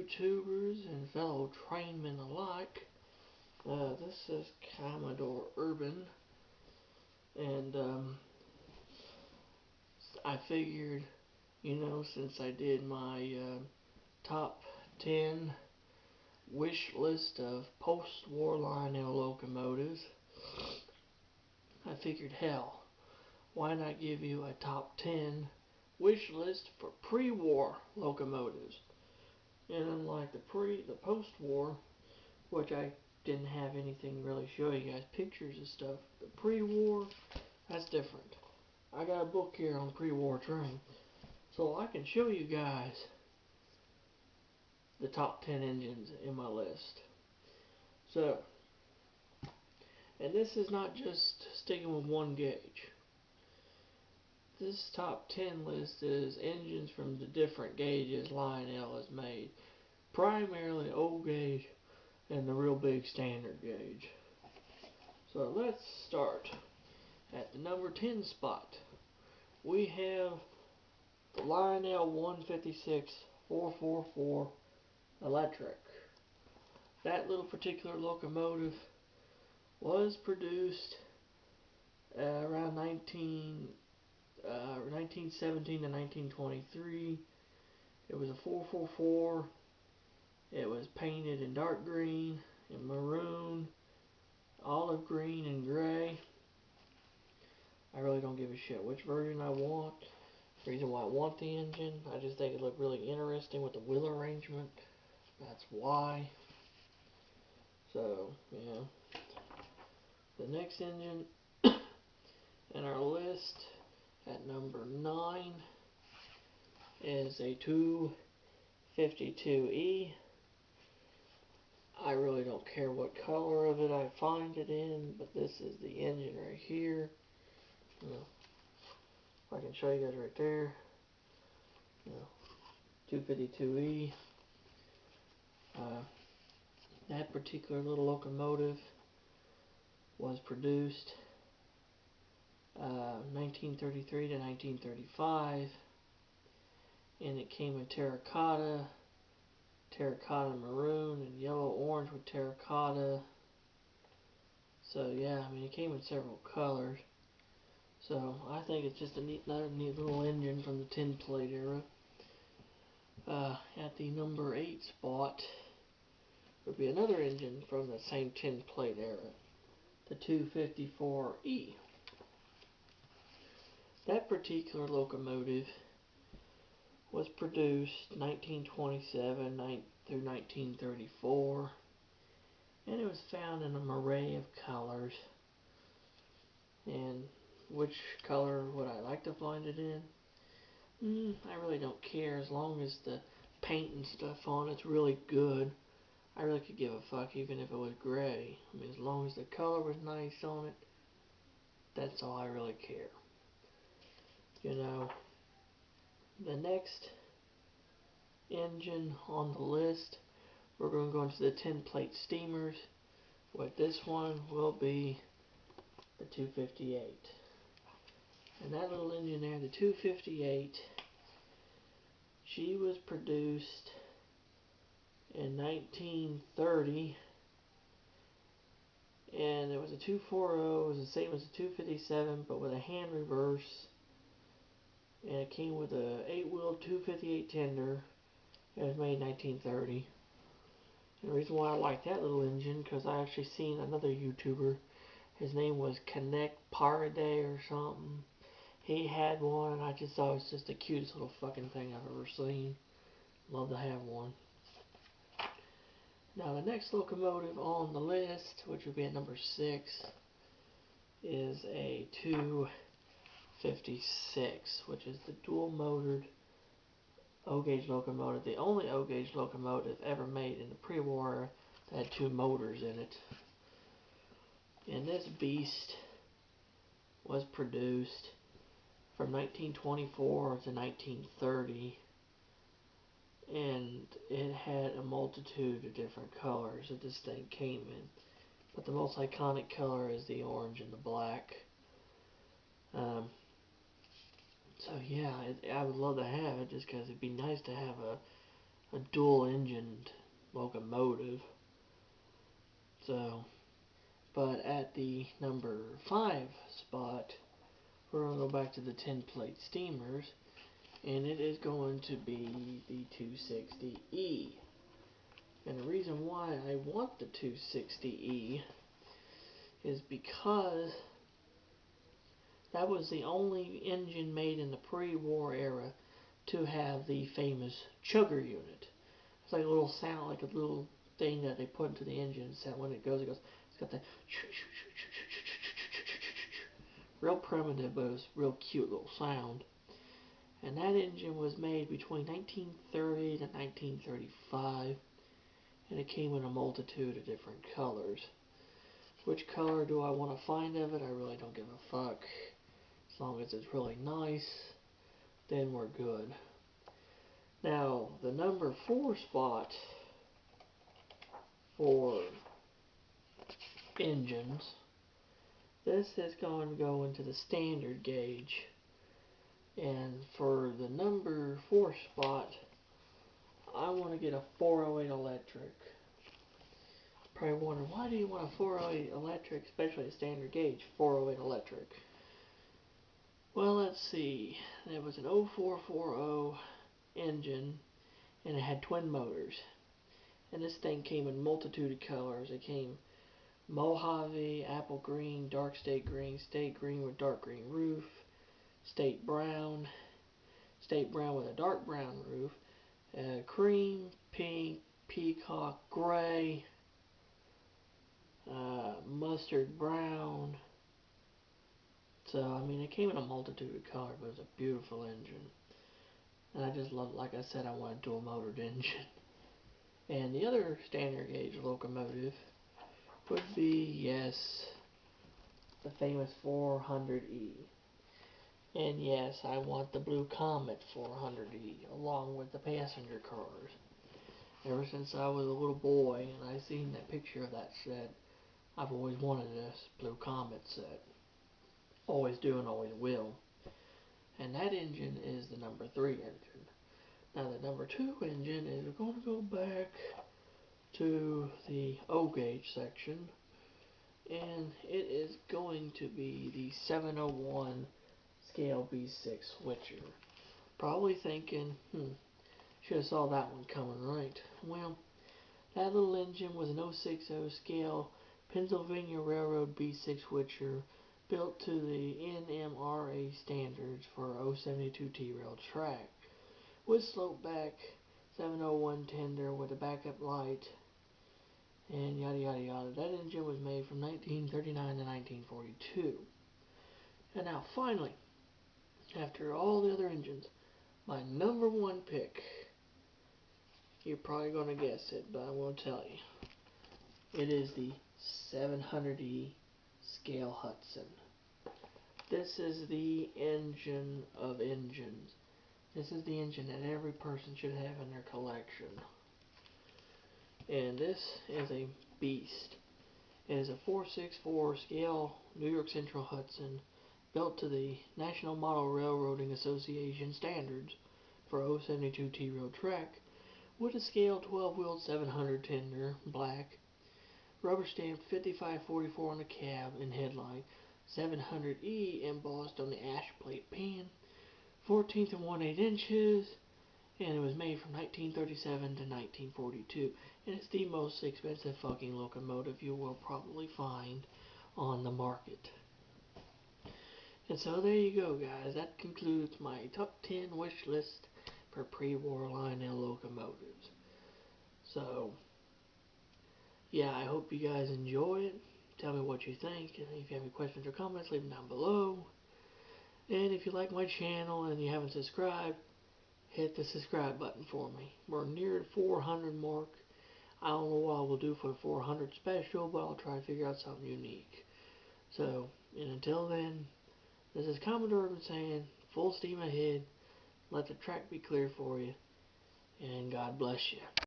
YouTubers and fellow trainmen alike. This is Commodore Urban, and I figured, since I did my top 10 wish list of post-war Lionel locomotives, I figured, hell, why not give you a top 10 wish list for pre-war locomotives? And unlike the post-war, which I didn't have anything really show you guys pictures and stuff, the pre-war, that's different. I got a book here on pre-war train, so I can show you guys the top 10 engines in my list. So, and this is not just sticking with one gauge. This top 10 list is engines from the different gauges Lionel has made. Primarily old gauge and the real big standard gauge. So let's start at the number 10 spot. We have the Lionel 156 444 electric. That little particular locomotive was produced around 1917 to 1923. It was a 444. It was painted in dark green and maroon, olive green and gray. I really don't give a shit which version I want. The reason why I want the engine, I just think it looked really interesting with the wheel arrangement. That's why. So, yeah. The next engine in our list at number 9 is a 252E. I really don't care what color of it I find it in, but this is the engine right here. I can show you guys right there. 252E. That particular little locomotive was produced 1933 to 1935, and it came in terracotta maroon, and yellow orange with terracotta. So yeah, I mean, it came in several colors. So I think it's just another neat little engine from the tin plate era. At the number 8 spot would be another engine from the same tin plate era, the 254E. That particular locomotive was produced 1927 through 1934, and it was found in an array of colors. And which color would I like to find it in? I really don't care, as long as the paint and stuff on it's really good. I really could give a fuck even if it was gray. I mean, as long as the color was nice on it, that's all I really care. The next engine on the list, we're going to go into the tin plate steamers. What this one will be the 258. And that little engine there, the 258, she was produced in 1930, and it was a 240. It was the same as a 257, but with a hand reverse, and it came with a 8-wheel 258 tender. It was made in 1930. And the reason why I like that little engine, because I actually seen another YouTuber, his name was Connect Paraday or something. He had one, and I just thought it was just the cutest little fucking thing I've ever seen. Love to have one. Now the next locomotive on the list, which would be at number 6, is a 256, which is the dual-motored O-gauge locomotive, the only O-gauge locomotive ever made in the pre-war that had 2 motors in it. And this beast was produced from 1924 to 1930, and it had a multitude of different colors that this thing came in. But the most iconic color is the orange and the black. So yeah, I would love to have it, just because it'd be nice to have a dual-engined locomotive. So, but at the number 5 spot, we're going to go back to the 10-plate steamers, and it is going to be the 260E. And the reason why I want the 260E is because that was the only engine made in the pre-war era to have the famous chugger unit. It's like a little sound, like a little thing that they put into the engine. So when it goes, it's got that real primitive, but it's real cute little sound. And that engine was made between 1930 to 1935, and it came in a multitude of different colors. Which color do I want to find of it? I really don't give a fuck. As long as it's really nice, then we're good. Now, the number 4 spot for engines, this is going to go into the standard gauge. And for the number 4 spot, I want to get a 408 electric. Probably wondering, why do you want a 408 electric, especially a standard gauge 408 electric? Well, let's see. There was an 0440 engine, and it had twin motors. And this thing came in a multitude of colors. It came Mojave, apple green, dark state green with dark green roof, state brown with a dark brown roof, cream, pink, peacock gray, mustard brown. So, I mean, it came in a multitude of colors, but it was a beautiful engine. And I just love, like I said, I want a dual motored engine. And the other standard gauge locomotive would be, yes, the famous 400E. And yes, I want the Blue Comet 400E, along with the passenger cars. Ever since I was a little boy and I seen that picture of that set, I've always wanted this Blue Comet set. Always do and always will. And that engine is the number 3 engine. Now the number 2 engine is, we're going to go back to the O gauge section, and it is going to be the 701 scale B6 switcher. Probably thinking, should have saw that one coming, right? Well, that little engine was an 060 scale Pennsylvania Railroad B6 switcher built to the NMRA standards for 072T rail track, with slope back 701 tender with a backup light, and yada yada yada. That engine was made from 1939 to 1942. And now finally, after all the other engines, my number 1 pick, you're probably going to guess it, but I won't tell you. It is the 700E scale Hudson. This is the engine of engines. This is the engine that every person should have in their collection. And this is a beast. It is a 464 scale New York Central Hudson, built to the National Model Railroading Association standards for 072T rail track, with a scale 12-wheeled 700 tender, black, rubber stamped 5544 on the cab and headlight, 700E embossed on the ash plate pan, 14th and 1/8 inches, and it was made from 1937 to 1942, and it's the most expensive fucking locomotive you will probably find on the market. And so there you go, guys. That concludes my top 10 wish list for pre-war Lionel locomotives. So, yeah, I hope you guys enjoy it. Tell me what you think, and if you have any questions or comments, leave them down below. And if you like my channel and you haven't subscribed, hit the subscribe button for me. We're near the 400 mark. I don't know what we'll do for the 400 special, but I'll try to figure out something unique. So, and until then, this is Commodore Urban saying, full steam ahead, let the track be clear for you, and God bless you.